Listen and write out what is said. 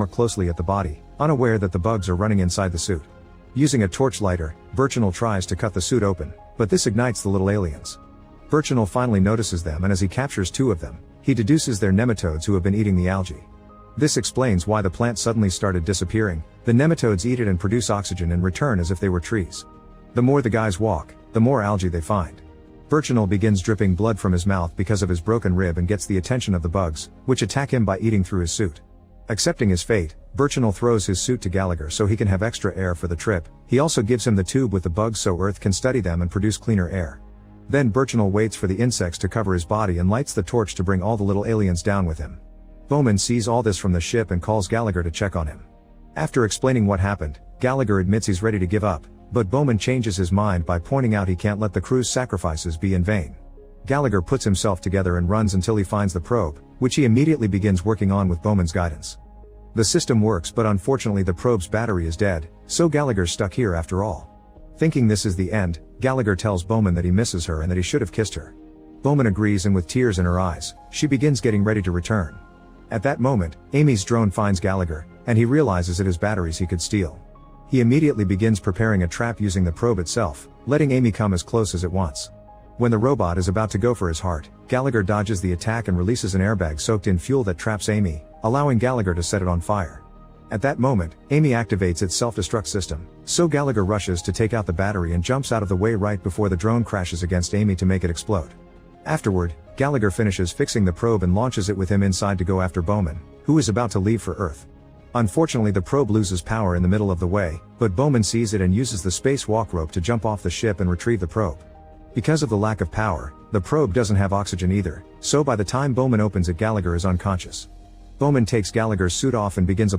more closely at the body, unaware that the bugs are running inside the suit. Using a torch lighter, Virginal tries to cut the suit open, but this ignites the little aliens. Virginal finally notices them, and as he captures 2 of them, he deduces they're nematodes who have been eating the algae. This explains why the plant suddenly started disappearing. The nematodes eat it and produce oxygen in return as if they were trees. The more the guys walk, the more algae they find. Virginal begins dripping blood from his mouth because of his broken rib and gets the attention of the bugs, which attack him by eating through his suit. Accepting his fate, Virginal throws his suit to Gallagher so he can have extra air for the trip. He also gives him the tube with the bugs so Earth can study them and produce cleaner air. Then Virginal waits for the insects to cover his body and lights the torch to bring all the little aliens down with him. Bowman sees all this from the ship and calls Gallagher to check on him. After explaining what happened, Gallagher admits he's ready to give up, but Bowman changes his mind by pointing out he can't let the crew's sacrifices be in vain. Gallagher puts himself together and runs until he finds the probe, which he immediately begins working on with Bowman's guidance. The system works, but unfortunately the probe's battery is dead, so Gallagher's stuck here after all. Thinking this is the end, Gallagher tells Bowman that he misses her and that he should have kissed her. Bowman agrees, and with tears in her eyes, she begins getting ready to return. At that moment, Amy's drone finds Gallagher, and he realizes it is batteries he could steal. He immediately begins preparing a trap using the probe itself, letting Amy come as close as it wants. When the robot is about to go for his heart, Gallagher dodges the attack and releases an airbag soaked in fuel that traps Amy, allowing Gallagher to set it on fire. At that moment, Amy activates its self-destruct system, so Gallagher rushes to take out the battery and jumps out of the way right before the drone crashes against Amy to make it explode. Afterward, Gallagher finishes fixing the probe and launches it with him inside to go after Bowman, who is about to leave for Earth. Unfortunately, the probe loses power in the middle of the way, but Bowman sees it and uses the space walk rope to jump off the ship and retrieve the probe. Because of the lack of power, the probe doesn't have oxygen either, so by the time Bowman opens it, Gallagher is unconscious. Bowman takes Gallagher's suit off and begins a